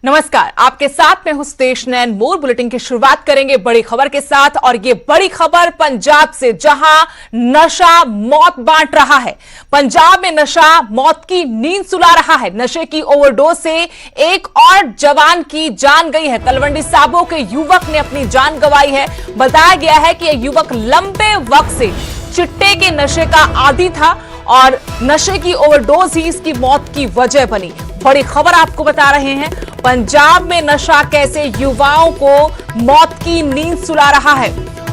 नमस्कार, आपके साथ में हूं सुदेश नैन। मोर बुलेटिन की शुरुआत करेंगे बड़ी खबर के साथ और ये बड़ी खबर पंजाब से, जहां नशा मौत बांट रहा है। पंजाब में नशा मौत की नींद सुला रहा है। नशे की ओवरडोज से एक और जवान की जान गई है। तलवंडी साबो के युवक ने अपनी जान गंवाई है। बताया गया है कि यह युवक लंबे वक्त से चिट्टे के नशे का आदी था और नशे की ओवरडोज ही इसकी मौत की वजह बनी। बड़ी खबर आपको बता रहे हैं, पंजाब में नशा कैसे युवाओं को मौत की नींद सुला रहा है।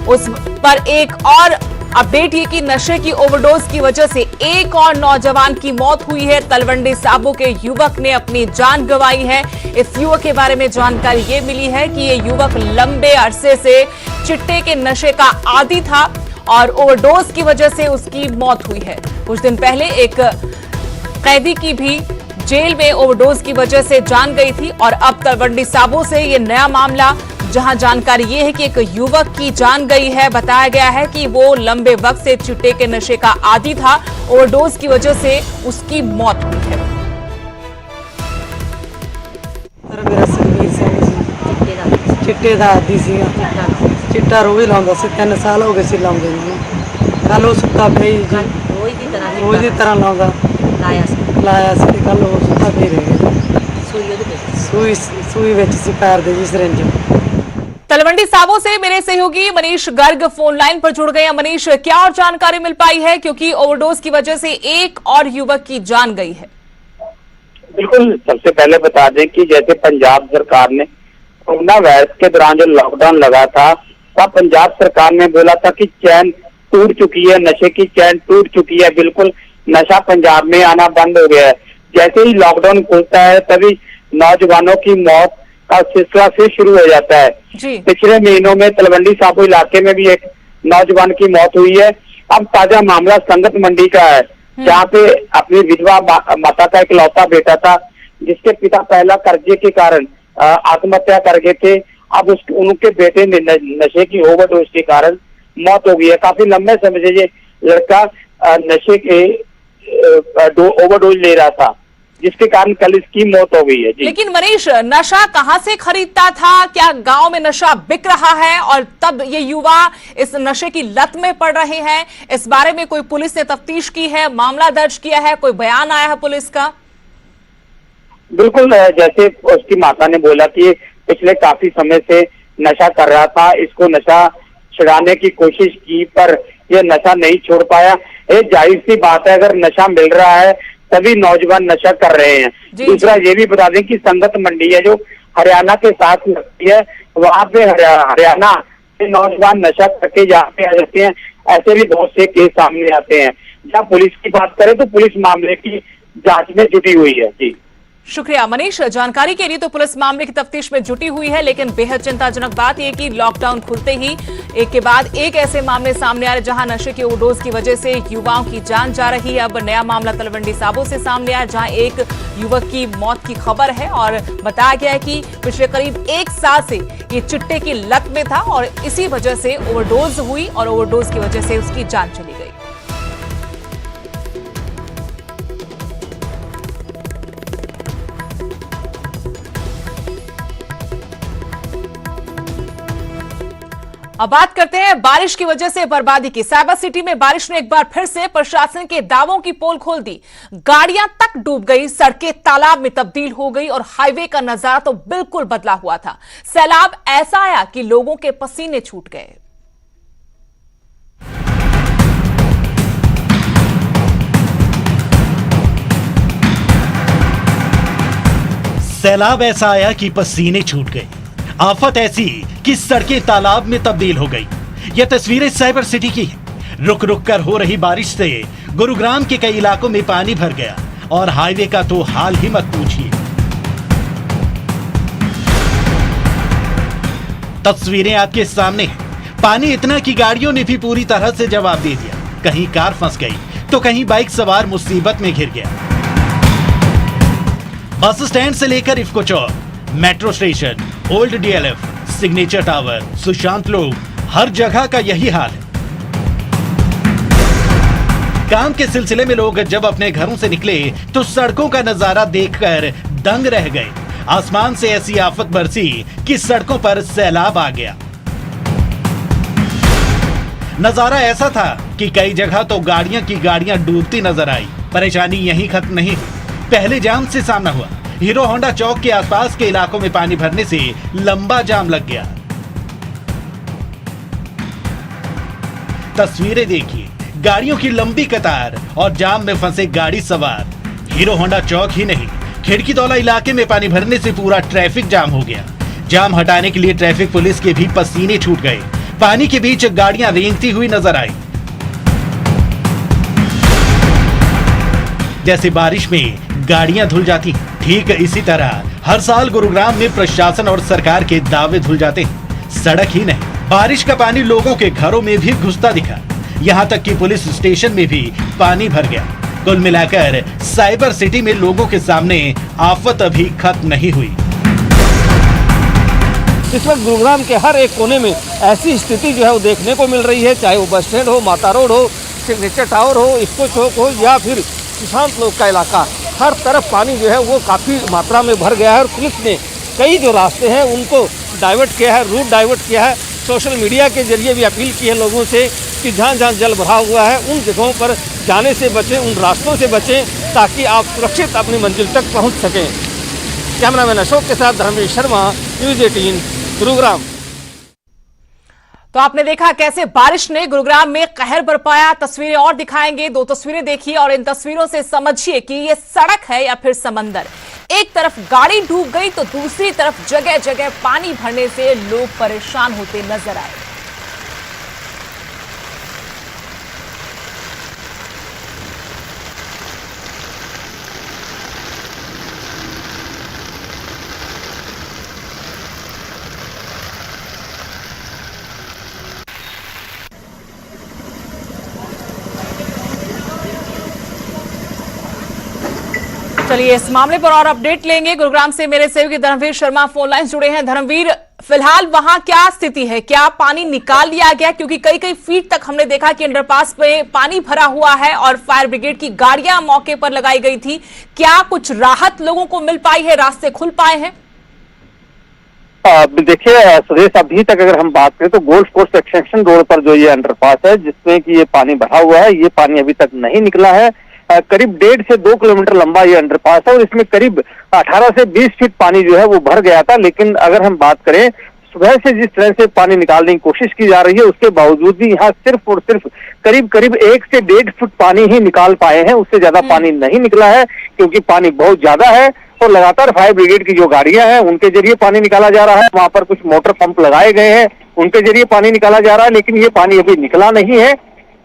उस पर एक और अपडेट ये कि नशे की ओवरडोज की वजह से एक और नौजवान की मौत हुई है। तलवंडी साबो के युवक ने अपनी जान गंवाई है। इस युवक के बारे में जानकारी ये मिली है कि ये युवक लंबे अरसे से चिट्टे के नशे का आदी था और ओवरडोज की वजह से उसकी मौत हुई है। कुछ दिन पहले एक कैदी की भी जेल में ओवरडोज की वजह से जान गई थी और अब तलवंडी साबो से ये नया मामला, जहां जानकारी ये है कि एक युवक की जान गई है। बताया गया है कि वो लंबे वक्त से चिट्टे के नशे का आदी था। ओवरडोज की वजह से उसकी मौत हुई है। चिट्टे दा आदी सी, चिट्टा रोज लाउंदा सी। 3 साल हो गए सी लाउंदे नूं। कल वो सुत्ता पई जी, रोज दी तरह लाउंदा लाया सी। कल वो सुत्ता पई रह गया। सूई विच सी पैर दे सिरिंज। तलवंडी साबो से मेरे सहयोगी मनीष गर्ग फोन लाइन पर जुड़ गए हैं। मनीष, क्या और जानकारी मिल पाई है, क्योंकि ओवरडोज की वजह से एक और युवक की जान गई है? बिल्कुल, सबसे पहले बता दें कि जैसे पंजाब सरकार ने कोरोना वायरस के दौरान जो लॉकडाउन लगा था, तब पंजाब सरकार ने बोला था कि चैन टूट चुकी है, नशे की चैन टूट चुकी है। बिल्कुल नशा पंजाब में आना बंद हो गया है। जैसे ही लॉकडाउन खुलता है तभी नौजवानों की मौत का सिलसिला फिर शुरू हो जाता है। पिछले महीनों में तलवंडी साबो इलाके में भी एक नौजवान की मौत हुई है। अब ताजा मामला संगत मंडी का है, जहाँ पे अपनी विधवा माता का इकलौता बेटा था, जिसके पिता पहला कर्जे के कारण आत्महत्या कर गए थे। अब उनके बेटे ने नशे की ओवरडोज के कारण मौत हो गई है। काफी लंबे समय से ये लड़का नशे के ओवरडोज ले रहा था, जिसके कारण कल इसकी मौत हो गई है। जी। लेकिन मनीष, नशा कहां से खरीदता था? क्या गांव में नशा बिक रहा है और तब ये युवा इस नशे की लत में पड़ रहे हैं? इस बारे में कोई पुलिस ने तफ्तीश की है, मामला दर्ज किया है, कोई बयान आया है पुलिस का? बिल्कुल, जैसे उसकी माता ने बोला कि पिछले काफी समय से नशा कर रहा था। इसको नशा छुड़ाने की कोशिश की पर यह नशा नहीं छोड़ पाया। एक जाहिर सी बात है, अगर नशा मिल रहा है तभी नौजवान नशा कर रहे हैं। दूसरा ये भी बता दें कि संगत मंडी है जो हरियाणा के साथ लगती है, वहाँ पे हरियाणा से नौजवान नशा करके यहाँ पे आ जाते हैं। ऐसे भी बहुत से केस सामने आते हैं। जहाँ पुलिस की बात करें तो पुलिस मामले की जांच में जुटी हुई है। जी, शुक्रिया मनीष जानकारी के लिए। तो पुलिस मामले की तफ्तीश में जुटी हुई है, लेकिन बेहद चिंताजनक बात यह कि लॉकडाउन खुलते ही एक के बाद एक ऐसे मामले सामने आ रहे जहां नशे के ओवरडोज की वजह से युवाओं की जान जा रही है। अब नया मामला तलवंडी साबो से सामने आया, जहां एक युवक की मौत की खबर है और बताया गया है कि पिछले करीब 1 साल से ये चिट्टे की लत में था और इसी वजह से ओवरडोज हुई और ओवरडोज की वजह से उसकी जान चली गई। अब बात करते हैं बारिश की वजह से बर्बादी की। साइबर सिटी में बारिश ने एक बार फिर से प्रशासन के दावों की पोल खोल दी। गाड़ियां तक डूब गई, सड़कें तालाब में तब्दील हो गई और हाईवे का नजारा तो बिल्कुल बदला हुआ था। सैलाब ऐसा आया कि लोगों के पसीने छूट गए। सैलाब ऐसा आया कि पसीने छूट गए। आफत ऐसी कि सड़कें तालाब में तब्दील हो गई। यह तस्वीरें साइबर सिटी की हैं। रुक रुक कर हो रही बारिश से गुरुग्राम के कई इलाकों में पानी भर गया और हाईवे का तो हाल ही मत पूछिए। तस्वीरें आपके सामने हैं। पानी इतना कि गाड़ियों ने भी पूरी तरह से जवाब दे दिया। कहीं कार फंस गई तो कहीं बाइक सवार मुसीबत में घिर गया। बस स्टैंड से लेकर IFFCO Chowk, metro station, old DLF, signature tower, Sushant Lok, हर जगह का यही हाल है। काम के सिलसिले में लोग जब अपने घरों से निकले तो सड़कों का नजारा देखकर दंग रह गए। आसमान से ऐसी आफत बरसी कि सड़कों पर सैलाब आ गया। नजारा ऐसा था कि कई जगह तो गाड़ियां डूबती नजर आई। परेशानी यहीं खत्म नहीं हुई। पहले जाम से सामना हुआ। हीरो होंडा चौक के आसपास के इलाकों में पानी भरने से लंबा जाम लग गया। तस्वीरें देखिए, गाड़ियों की लंबी कतार और जाम में फंसे गाड़ी सवार। हीरो होंडा चौक ही नहीं, खिड़कीदौला इलाके में पानी भरने से पूरा ट्रैफिक जाम हो गया। जाम हटाने के लिए ट्रैफिक पुलिस के भी पसीने छूट गए। पानी के बीच गाड़ियां रेंगती हुई नजर आई। जैसे बारिश में गाड़ियां धुल जाती, ठीक इसी तरह हर साल गुरुग्राम में प्रशासन और सरकार के दावे धुल जाते हैं। सड़क ही नहीं, बारिश का पानी लोगों के घरों में भी घुसता दिखा। यहाँ तक कि पुलिस स्टेशन में भी पानी भर गया। कुल मिलाकर साइबर सिटी में लोगों के सामने आफत अभी खत्म नहीं हुई। इस वक्त गुरुग्राम के हर एक कोने में ऐसी स्थिति जो है वो देखने को मिल रही है, चाहे वो बस स्टैंड हो, माता रोड हो, सिग्नेचर टावर हो, इसको चौक हो या फिर सुशांत लोक का इलाका, हर तरफ पानी जो है वो काफ़ी मात्रा में भर गया है। और पुलिस ने कई जो रास्ते हैं उनको डाइवर्ट किया है, रूट डाइवर्ट किया है। सोशल मीडिया के जरिए भी अपील की है लोगों से कि जहाँ जहाँ जल भरा हुआ है उन जगहों पर जाने से बचें, उन रास्तों से बचें, ताकि आप सुरक्षित अपनी मंजिल तक पहुँच सकें। कैमरामैन अशोक के साथ धर्मेश शर्मा, न्यूज़ 18 गुरुग्राम। तो आपने देखा कैसे बारिश ने गुरुग्राम में कहर बरपाया। तस्वीरें और दिखाएंगे, 2 तस्वीरें देखिए और इन तस्वीरों से समझिए कि ये सड़क है या फिर समंदर। एक तरफ गाड़ी डूब गई तो दूसरी तरफ जगह जगह पानी भरने से लोग परेशान होते नजर आए। चलिए इस मामले पर और अपडेट लेंगे। गुरुग्राम से मेरे सहयोगी धर्मवीर शर्मा फोन लाइन जुड़े हैं। धर्मवीर, फिलहाल वहां क्या स्थिति है? क्या पानी निकाल लिया गया? क्योंकि कई कई फीट तक हमने देखा कि अंडरपास में पानी भरा हुआ है और फायर ब्रिगेड की गाड़ियां मौके पर लगाई गई थी। क्या कुछ राहत लोगों को मिल पाई है? रास्ते खुल पाए हैं? देखिए सुरेश, अभी तक अगर हम बात करें तो गोल्फ कोर्स एक्सटेंशन रोड पर जो ये अंडरपास है जिसमें कि ये पानी भरा हुआ है, ये पानी अभी तक नहीं निकला है। करीब 1.5 से 2 किलोमीटर लंबा ये अंडरपास है और इसमें करीब 18 से 20 फीट पानी जो है वो भर गया था। लेकिन अगर हम बात करें सुबह से जिस तरह से पानी निकालने की कोशिश की जा रही है उसके बावजूद भी यहाँ सिर्फ और सिर्फ करीब 1 से 1.5 फुट पानी ही निकाल पाए हैं। उससे ज्यादा पानी नहीं निकला है क्योंकि पानी बहुत ज्यादा है और लगातार फायर ब्रिगेड की जो गाड़ियां हैं उनके जरिए पानी निकाला जा रहा है। वहां पर कुछ मोटर पंप लगाए गए हैं, उनके जरिए पानी निकाला जा रहा है, लेकिन ये पानी अभी निकला नहीं है।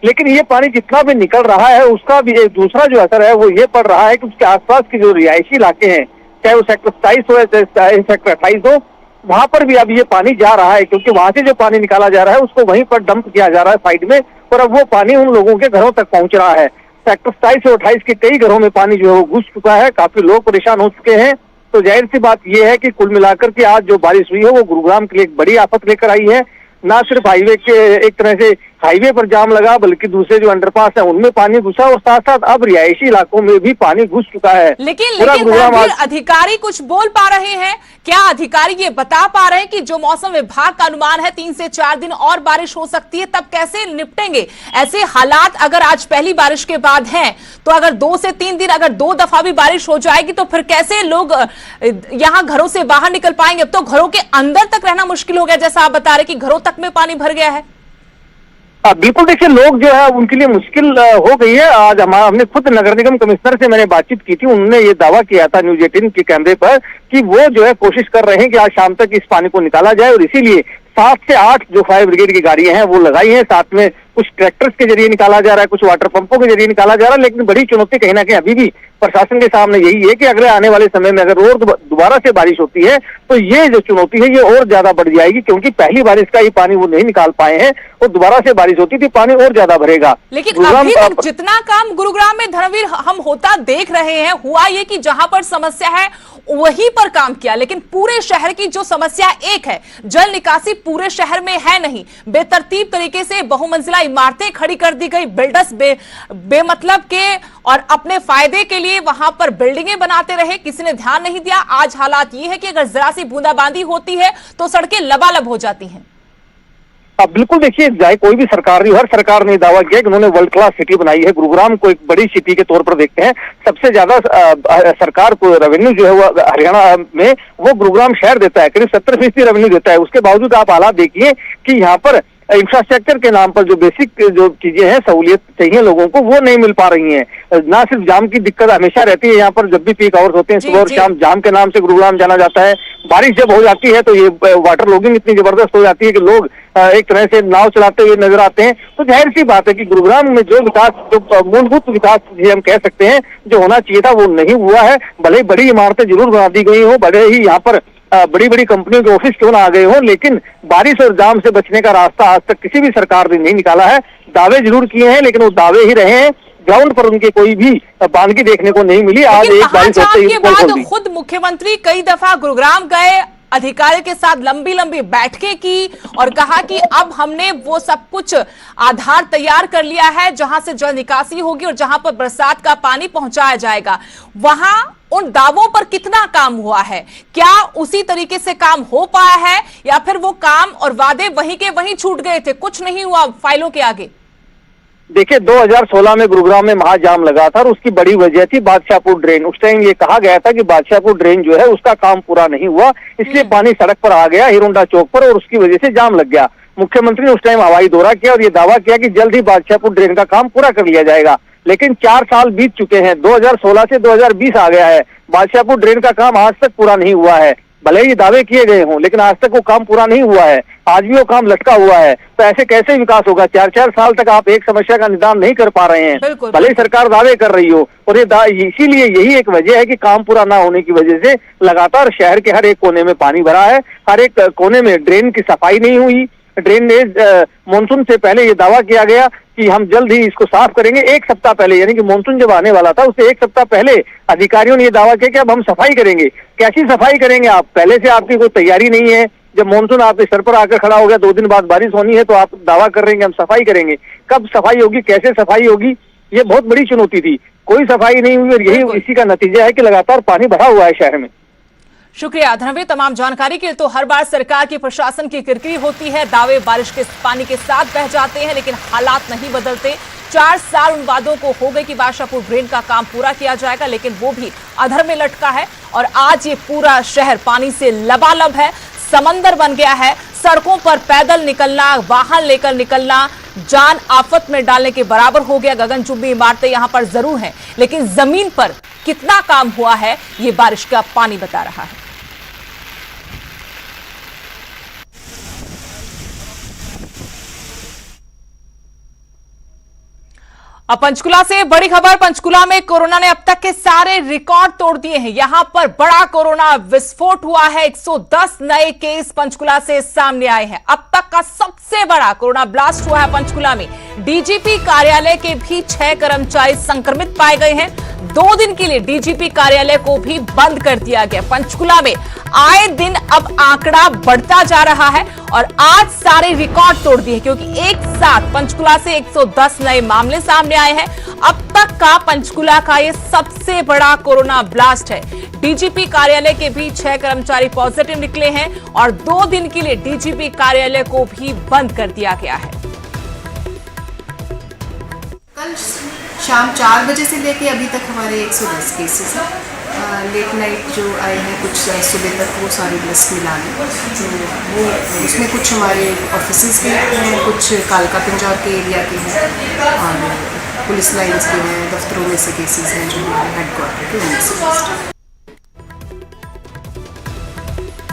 लेकिन ये पानी जितना भी निकल रहा है उसका भी एक दूसरा जो असर है वो ये पड़ रहा है कि उसके आसपास के जो रिहायशी इलाके हैं, चाहे वो सेक्टर 27 हो या चाहे सेक्टर 28 हो, वहां पर भी अब ये पानी जा रहा है क्योंकि वहां से जो पानी निकाला जा रहा है उसको वहीं पर डंप किया जा रहा है साइड में, और अब वो पानी उन लोगों के घरों तक पहुंच रहा है। सेक्टर 27 और 28 के कई घरों में पानी जो है वो घुस चुका है, काफी लोग परेशान हो चुके हैं। तो जाहिर सी बात यह है कि कुल मिलाकर के आज जो बारिश हुई है वो गुरुग्राम के लिए एक बड़ी आफत लेकर आई है। ना सिर्फ हाईवे के एक तरह से हाईवे पर जाम लगा, बल्कि दूसरे जो अंडरपास है उनमें पानी घुसा और साथ साथ अब रिहायशी इलाकों में भी पानी घुस चुका है। लेकिन अधिकारी कुछ बोल पा रहे हैं क्या? अधिकारी ये बता पा रहे हैं कि जो मौसम विभाग का अनुमान है 3 से 4 दिन और बारिश हो सकती है, तब कैसे निपटेंगे ऐसे हालात? अगर आज पहली बारिश के बाद हैं तो अगर 2 से 3 दिन अगर 2 दफा भी बारिश हो जाएगी तो फिर कैसे लोग यहाँ घरों से बाहर निकल पाएंगे? अब तो घरों के अंदर तक रहना मुश्किल हो गया, जैसा आप बता रहे कि घरों तक में पानी भर गया है। बिल्कुल, देखिए लोग जो है उनके लिए मुश्किल हो गई है। आज हमने खुद नगर निगम कमिश्नर से मैंने बातचीत की थी, उन्होंने ये दावा किया था न्यूज़ 18 के कैमरे पर कि वो जो है कोशिश कर रहे हैं कि आज शाम तक इस पानी को निकाला जाए और इसीलिए 7 से 8 जो फायर ब्रिगेड की गाड़ियां हैं वो लगाई हैं। साथ में कुछ ट्रैक्टर्स के जरिए निकाला जा रहा है, कुछ वाटर पंपों के जरिए निकाला जा रहा है। लेकिन बड़ी चुनौती कहीं ना कहीं अभी भी प्रशासन के सामने यही है कि अगले आने वाले समय में अगर और दोबारा से बारिश होती है तो ये जो चुनौती है ये और ज्यादा बढ़ जाएगी, क्योंकि पहली बारिश का ही पानी वो नहीं निकाल पाए हैं और दोबारा से बारिश होती थी पानी और ज्यादा भरेगा। लेकिन अभी तक जितना काम गुरुग्राम में धर्मवीर हम होता देख रहे हैं, हुआ ये कि जहां पर समस्या है वहीं पर काम किया, लेकिन पूरे शहर की जो समस्या एक है, जल निकासी पूरे शहर में है नहीं। बेतरतीब तरीके से बहुमंजिला इमारतें खड़ी कर दी गई, बिल्डर्स बेमतलब के और अपने फायदे के लिए वहां पर बिल्डिंगें बनाते रहे, किसी ने ध्यान नहीं दिया। आज हालात ये है कि अगर जरा सी बूंदाबांदी होती है तो सड़कें लबालब हो जाती हैं। बिल्कुल, देखिए, चाहे कोई भी सरकार रही, हर सरकार ने दावा किया कि उन्होंने वर्ल्ड क्लास सिटी बनाई है। गुरुग्राम को एक बड़ी सिटी के तौर पर देखते हैं। सबसे ज्यादा सरकार को रेवेन्यू जो है वो हरियाणा में वो गुरुग्राम शहर देता है, करीब 70% रेवेन्यू देता है। उसके बावजूद आप हालात देखिए कि यहाँ पर इंफ्रास्ट्रक्चर के नाम पर जो बेसिक जो चीजें हैं, सहूलियत चाहिए लोगों को, वो नहीं मिल पा रही हैं। ना सिर्फ जाम की दिक्कत हमेशा रहती है यहाँ पर, जब भी पीक आवर्स होते हैं सुबह और शाम जाम के नाम से गुरुग्राम जाना जाता है। बारिश जब हो जाती है तो ये वाटर लॉगिंग इतनी जबरदस्त हो जाती है कि लोग एक तरह से नाव चलाते हुए नजर आते हैं। तो जाहिर सी बात है कि गुरुग्राम में जो विकास, जो मूलभूत विकास हम कह सकते हैं जो होना चाहिए था, वो नहीं हुआ है। भले बड़ी इमारतें जरूर बना दी गई हो, बड़े ही यहाँ पर बड़ी बड़ी कंपनियों के ऑफिस क्यों ना आ गए हो, लेकिन बारिश और जाम से बचने का रास्ता आज तक किसी भी सरकार ने नहीं निकाला है। दावे जरूर किए हैं लेकिन वो दावे ही रहे हैं, ग्राउंड पर उनके कोई भी बानगी देखने को नहीं मिली। आज एक बारिश होते ही पोल खोल दी। खुद मुख्यमंत्री कई दफा गुरुग्राम गए, अधिकारियों के साथ लंबी लंबी बैठकें की और कहा कि अब हमने वो सब कुछ आधार तैयार कर लिया है जहां से जल निकासी होगी और जहां पर बरसात का पानी पहुंचाया जाएगा। वहां उन दावों पर कितना काम हुआ है? क्या उसी तरीके से काम हो पाया है या फिर वो काम और वादे वहीं के वहीं छूट गए थे, कुछ नहीं हुआ फाइलों के आगे? देखिए, 2016 में गुरुग्राम में महाजाम लगा था और उसकी बड़ी वजह थी बादशाहपुर ड्रेन। उस टाइम ये कहा गया था कि बादशाहपुर ड्रेन जो है उसका काम पूरा नहीं हुआ, इसलिए पानी सड़क पर आ गया हिरोंडा चौक पर और उसकी वजह से जाम लग गया। मुख्यमंत्री ने उस टाइम हवाई दौरा किया और ये दावा किया कि जल्द ही बादशाहपुर ड्रेन का काम पूरा कर लिया जाएगा। लेकिन 4 साल बीत चुके हैं, 2016 से 2020 आ गया है, बादशाहपुर ड्रेन का काम आज तक पूरा नहीं हुआ है। भले ही दावे किए गए हों लेकिन आज तक वो काम पूरा नहीं हुआ है, आज भी वो काम लटका हुआ है। तो ऐसे कैसे विकास होगा? 4-4 साल तक आप एक समस्या का निदान नहीं कर पा रहे हैं, भले ही सरकार दावे कर रही हो। और ये इसीलिए यही एक वजह है कि काम पूरा ना होने की वजह से लगातार शहर के हर एक कोने में पानी भरा है, हर एक कोने में ड्रेन की सफाई नहीं हुई। ड्रेनेज मानसून से पहले ये दावा किया गया कि हम जल्द ही इसको साफ करेंगे। 1 सप्ताह पहले, यानी कि मानसून जब आने वाला था उससे 1 सप्ताह पहले अधिकारियों ने ये दावा किया कि अब हम सफाई करेंगे। कैसी सफाई करेंगे आप? पहले से आपकी कोई तैयारी नहीं है। जब मानसून आपके सर पर आकर खड़ा हो गया, 2 दिन बाद बारिश होनी है, तो आप दावा कर रहे हैं हम सफाई करेंगे। कब सफाई होगी, कैसे सफाई होगी, ये बहुत बड़ी चुनौती थी। कोई सफाई नहीं हुई और यही इसी का नतीजा है कि लगातार पानी भरा हुआ है शहर में। शुक्रिया धनवीर, तमाम जानकारी के लिए। तो हर बार सरकार की प्रशासन की किरकिरी होती है, दावे बारिश के पानी के साथ बह जाते हैं लेकिन हालात नहीं बदलते। 4 साल उन वादों को हो गए कि बादशाहपुर ड्रेन का काम पूरा किया जाएगा लेकिन वो भी अधर में लटका है और आज ये पूरा शहर पानी से लबालब है, समंदर बन गया है। सड़कों पर पैदल निकलना, वाहन लेकर निकलना जान आफत में डालने के बराबर हो गया। गगनचुंबी इमारतें यहां पर जरूर हैं लेकिन जमीन पर कितना काम हुआ है ये बारिश का पानी बता रहा है। अब पंचकुला से बड़ी खबर। पंचकुला में कोरोना ने अब तक के सारे रिकॉर्ड तोड़ दिए हैं। यहां पर बड़ा कोरोना विस्फोट हुआ है। 110 नए केस पंचकुला से सामने आए हैं। अब तक का सबसे बड़ा कोरोना ब्लास्ट हुआ है पंचकुला में। डीजीपी कार्यालय के भी 6 कर्मचारी संक्रमित पाए गए हैं। 2 दिन के लिए डीजीपी कार्यालय को भी बंद कर दिया गया। पंचकुला में आए दिन अब आंकड़ा बढ़ता जा रहा है और आज सारे रिकॉर्ड तोड़ दिए क्योंकि एक साथ पंचकुला से 110 नए मामले सामने आए हैं। अब तक का पंचकुला का ये सबसे बड़ा कोरोना ब्लास्ट है। डीजीपी कार्यालय के भी 6 कर्मचारी पॉजिटिव निकले हैं और 2 दिन के लिए डीजीपी कार्यालय को भी बंद कर दिया गया है। कल शाम 4 बजे से लेके अभी तक हमारे 110 केसेस हैं। लेट नाइट जो आए हैं कुछ सुबह तक, वो सारे लिस्ट मिला लें तो वो उसमें कुछ हमारे ऑफिसेज के हैं, कुछ कालका पंजाब के एरिया के हैं और पुलिस लाइन्स के हैं, दफ्तरों में से केसेस हैं जो हमारे हेडक्वार्टर के उनमें से।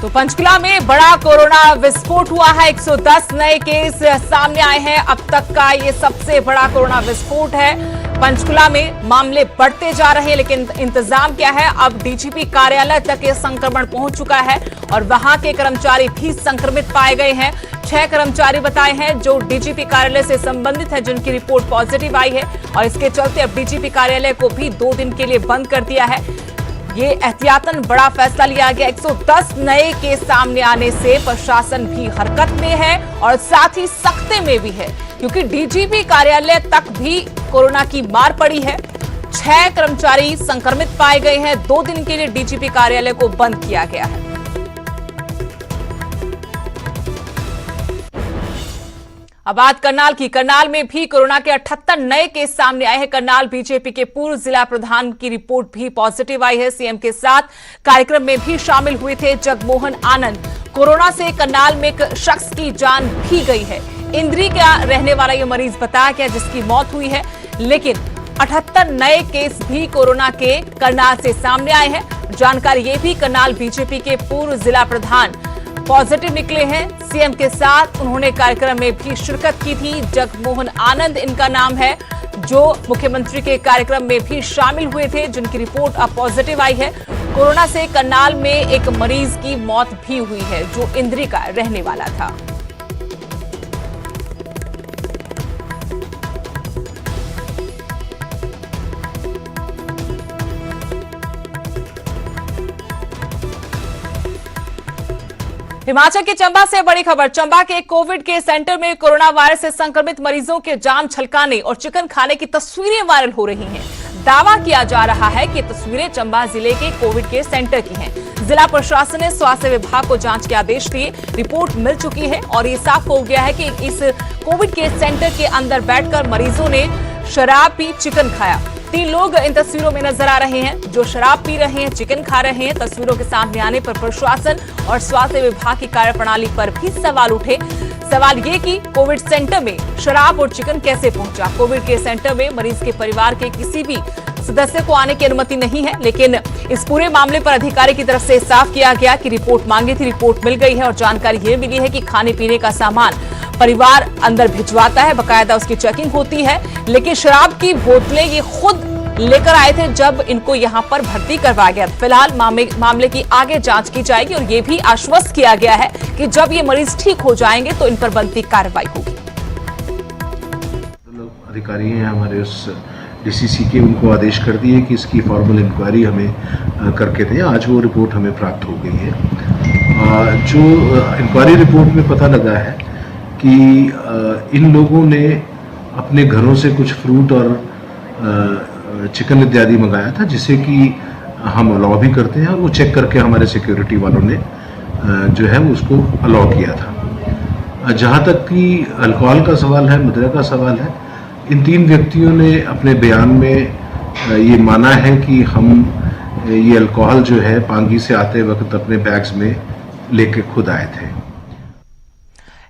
तो पंचकुला में बड़ा कोरोना विस्फोट हुआ है। 110 नए केस सामने आए हैं। अब तक का ये सबसे बड़ा कोरोना विस्फोट है। पंचकुला में मामले बढ़ते जा रहे हैं लेकिन इंतजाम क्या है? अब डीजीपी कार्यालय तक ये संक्रमण पहुंच चुका है और वहां के कर्मचारी भी संक्रमित पाए गए हैं। 6 कर्मचारी बताए हैं जो डीजीपी कार्यालय से संबंधित है, जिनकी रिपोर्ट पॉजिटिव आई है और इसके चलते अब डीजीपी कार्यालय को भी 2 दिन के लिए बंद कर दिया है। ये एहतियातन बड़ा फैसला लिया गया। 110 नए केस सामने आने से प्रशासन भी हरकत में है और साथ ही सख्ते में भी है क्योंकि डीजीपी कार्यालय तक भी कोरोना की मार पड़ी है। 6 कर्मचारी संक्रमित पाए गए हैं। 2 दिन के लिए डीजीपी कार्यालय को बंद किया गया है। अब बात करनाल की। करनाल में भी कोरोना के 78 नए केस सामने आए हैं। करनाल बीजेपी के पूर्व जिला प्रधान की रिपोर्ट भी पॉजिटिव आई है। सीएम के साथ कार्यक्रम में भी शामिल हुए थे जगमोहन आनंद। कोरोना से करनाल में एक शख्स की जान भी गई है। इंद्री का रहने वाला यह मरीज बताया गया जिसकी मौत हुई है। लेकिन 78 नए केस भी कोरोना के करनाल से सामने आए हैं। जानकारी ये भी करनाल बीजेपी के पूर्व जिला प्रधान पॉजिटिव निकले हैं। सीएम के साथ उन्होंने कार्यक्रम में भी शिरकत की थी। जगमोहन आनंद इनका नाम है, जो मुख्यमंत्री के कार्यक्रम में भी शामिल हुए थे, जिनकी रिपोर्ट अब पॉजिटिव आई है। कोरोना से करनाल में एक मरीज की मौत भी हुई है जो इंद्री का रहने वाला था। हिमाचल के चंबा से बड़ी खबर। चंबा के कोविड केयर सेंटर में कोरोना वायरस से संक्रमित मरीजों के जाम छलकाने और चिकन खाने की तस्वीरें वायरल हो रही हैं। दावा किया जा रहा है कि तस्वीरें चंबा जिले के कोविड केयर सेंटर की हैं। जिला प्रशासन ने स्वास्थ्य विभाग को जांच के आदेश दिए। रिपोर्ट मिल चुकी है और ये साफ हो गया है कि इस कोविड केयर सेंटर के अंदर बैठकर मरीजों ने शराब पी, चिकन खाया। 3 लोग इन तस्वीरों में नजर आ रहे हैं जो शराब पी रहे हैं, चिकन खा रहे हैं। तस्वीरों के सामने आने पर प्रशासन और स्वास्थ्य विभाग की कार्यप्रणाली पर भी सवाल उठे। सवाल ये कि कोविड सेंटर में शराब और चिकन कैसे पहुंचा। कोविड केयर सेंटर में मरीज के परिवार के किसी भी सदस्य को आने की अनुमति नहीं है। लेकिन इस पूरे मामले पर अधिकारी की तरफ से साफ किया गया कि रिपोर्ट मांगी थी, रिपोर्ट मिल गई है और जानकारी ये मिली है कि खाने पीने का सामान परिवार अंदर भिजवाता है, बकायदा उसकी चेकिंग होती है। लेकिन शराब की बोतलें ये खुद लेकर आए थे जब इनको यहां पर भर्ती करवाया गया। फिलहाल मामले की आगे जांच की जाएगी और ये भी आश्वस्त किया गया है कि जब ये मरीज ठीक हो जाएंगे तो इन पर बनती कार्रवाई होगी। अधिकारी हैं हमारे उस डीसीसी के, उनको आदेश कर दिए कि इसकी फॉर्मल इंक्वायरी हमें करके दें। आज वो रिपोर्ट हमें प्राप्त हो गई है। जो इंक्वायरी रिपोर्ट में पता लगा है कि इन लोगों ने अपने घरों से कुछ फ्रूट और चिकन इत्यादि मंगाया था, जिसे कि हम अलाउ भी करते हैं और वो चेक करके हमारे सिक्योरिटी वालों ने जो है वो उसको अलाउ किया था। जहाँ तक कि अल्कोहल का सवाल है, मुद्रा का सवाल है, इन 3 व्यक्तियों ने अपने बयान में ये माना है कि हम ये अल्कोहल जो है पांगी से आते वक्त अपने बैग्स में लेके खुद आए थे।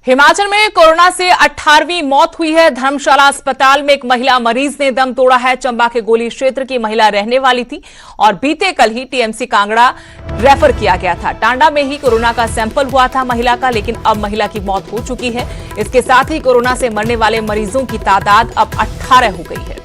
हिमाचल में कोरोना से 18वीं मौत हुई है। धर्मशाला अस्पताल में एक महिला मरीज ने दम तोड़ा है। चंबा के गोली क्षेत्र की महिला रहने वाली थी और बीते कल ही टीएमसी कांगड़ा रेफर किया गया था। टांडा में ही कोरोना का सैंपल हुआ था महिला का, लेकिन अब महिला की मौत हो चुकी है। इसके साथ ही कोरोना से मरने वाले मरीजों की तादाद अब 18 हो गई है।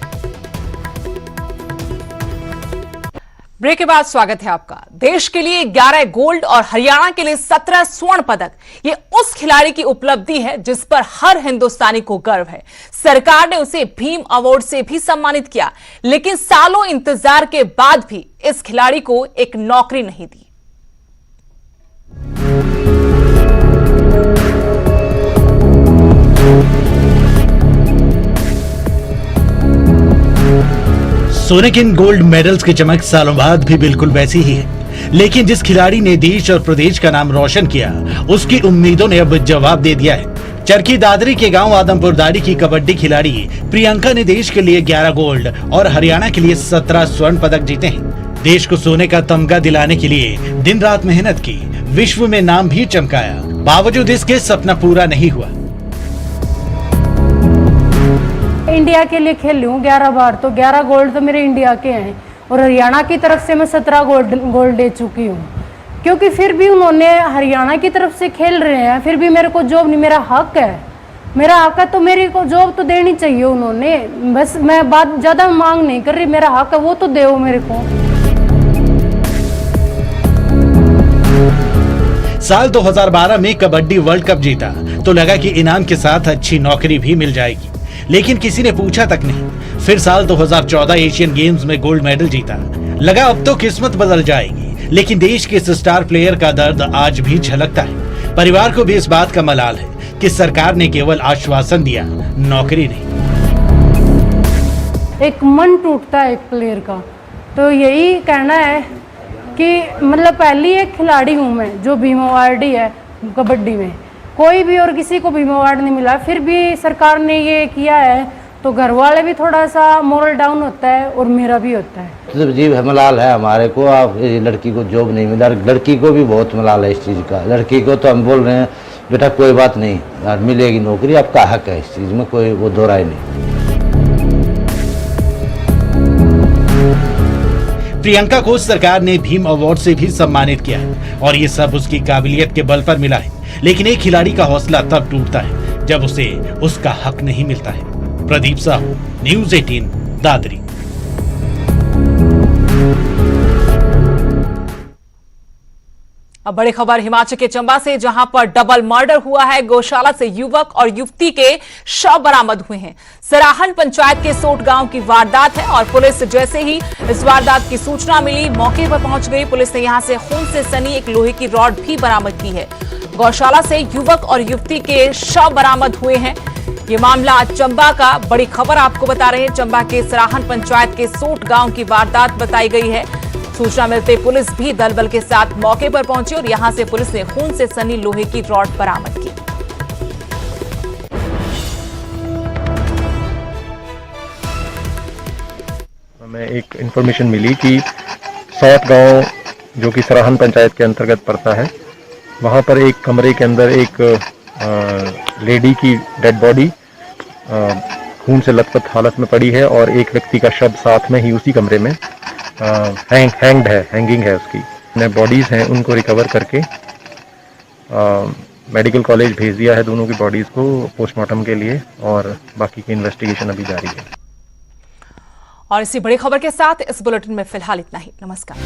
ब्रेक के बाद स्वागत है आपका। देश के लिए 11 गोल्ड और हरियाणा के लिए 17 स्वर्ण पदक, ये उस खिलाड़ी की उपलब्धि है जिस पर हर हिंदुस्तानी को गर्व है। सरकार ने उसे भीम अवार्ड से भी सम्मानित किया, लेकिन सालों इंतजार के बाद भी इस खिलाड़ी को एक नौकरी नहीं दी। सोने के इन गोल्ड मेडल्स की चमक सालों बाद भी बिल्कुल वैसी ही है, लेकिन जिस खिलाड़ी ने देश और प्रदेश का नाम रोशन किया, उसकी उम्मीदों ने अब जवाब दे दिया है। चरखी दादरी के गांव आदमपुरदारी की कबड्डी खिलाड़ी प्रियंका ने देश के लिए 11 गोल्ड और हरियाणा के लिए 17 स्वर्ण पदक जीते हैं। देश को सोने का तमगा दिलाने के लिए दिन रात मेहनत की, विश्व में नाम भी चमकाया। बावजूद इसके सपना पूरा नहीं हुआ। इंडिया के लिए खेल रही हूँ 11 बार, तो 11 गोल्ड तो मेरे इंडिया के हैं और हरियाणा की तरफ से मैं 17 गोल्ड दे चुकी हूँ। क्योंकि फिर भी उन्होंने हरियाणा की तरफ से खेल रहे हैं, फिर भी मेरे को जॉब नहीं, मेरा हक है, मेरा हक है, तो मेरे को जॉब तो देनी चाहिए उन्होंने। बस मैं बात ज़्यादा मांग नहीं कर रही, मेरा हक है वो तो दो मेरे को। साल 2012 में कबड्डी वर्ल्ड कप जीता तो लगा कि इनाम के साथ अच्छी नौकरी भी मिल जाएगी, लेकिन किसी ने पूछा तक नहीं। फिर साल 2014 एशियन गेम्स में गोल्ड मेडल जीता, लगा अब तो किस्मत बदल जाएगी, लेकिन देश के इस स्टार प्लेयर का दर्द आज भी झलकता है। परिवार को भी इस बात का मलाल है कि सरकार ने केवल आश्वासन दिया, नौकरी नहीं। एक मन टूटता है एक प्लेयर का। तो यही कहना है कि मतलब पहली एक खिलाड़ी हूँ मैं जो भीम अवार्ड ही है कबड्डी में, कोई भी और किसी को भीम अवार्ड नहीं मिला, फिर भी सरकार ने ये किया है तो घर वाले भी थोड़ा सा मोरल डाउन होता है और मेरा भी होता है। जी मलाल है हमारे को, आप लड़की को जॉब नहीं मिला, लड़की को भी बहुत मलाल है इस चीज़ का। लड़की को तो हम बोल रहे हैं बेटा कोई बात नहीं यार, मिलेगी नौकरी, आपका हक है, इस चीज़ में कोई वो दो राय नहीं। प्रियंका को सरकार ने भीम अवार्ड से भी सम्मानित किया है और ये सब उसकी काबिलियत के बल पर मिला है। लेकिन एक खिलाड़ी का हौसला तब टूटता है जब उसे उसका हक नहीं मिलता है। प्रदीप साहू, न्यूज़ 18, दादरी। अब बड़ी खबर हिमाचल के चंबा से, जहां पर डबल मर्डर हुआ है। गौशाला से युवक और युवती के शव बरामद हुए हैं। सराहन पंचायत के सोट गांव की वारदात है और पुलिस जैसे ही इस वारदात की सूचना मिली मौके पर पहुंच गई। पुलिस ने यहां से खून से सनी एक लोहे की रॉड भी बरामद की है। गौशाला से युवक और युवती के शव बरामद हुए हैं। ये मामला चंबा का, बड़ी खबर आपको बता रहे हैं। चंबा के सराहन पंचायत के सोट गांव की वारदात बताई गई है। सूचना मिलते पुलिस भी दल बल के साथ मौके पर पहुंची और यहां से पुलिस ने खून से सनी लोहे की रॉड बरामद की। हमें एक इंफॉर्मेशन मिली कि सौत गांव जो कि सराहन पंचायत के अंतर्गत पड़ता है, वहां पर एक कमरे के अंदर एक लेडी की डेड बॉडी खून से लथपथ हालत में पड़ी है और एक व्यक्ति का शव साथ में ही उसी कमरे में हैंगिंग है उसकी। बॉडीज़ हैं उनको रिकवर करके मेडिकल कॉलेज भेज दिया है दोनों की बॉडीज़ को पोस्टमार्टम के लिए और बाकी की इन्वेस्टिगेशन अभी जारी है। और इसी बड़ी खबर के साथ इस बुलेटिन में फिलहाल इतना ही। नमस्कार।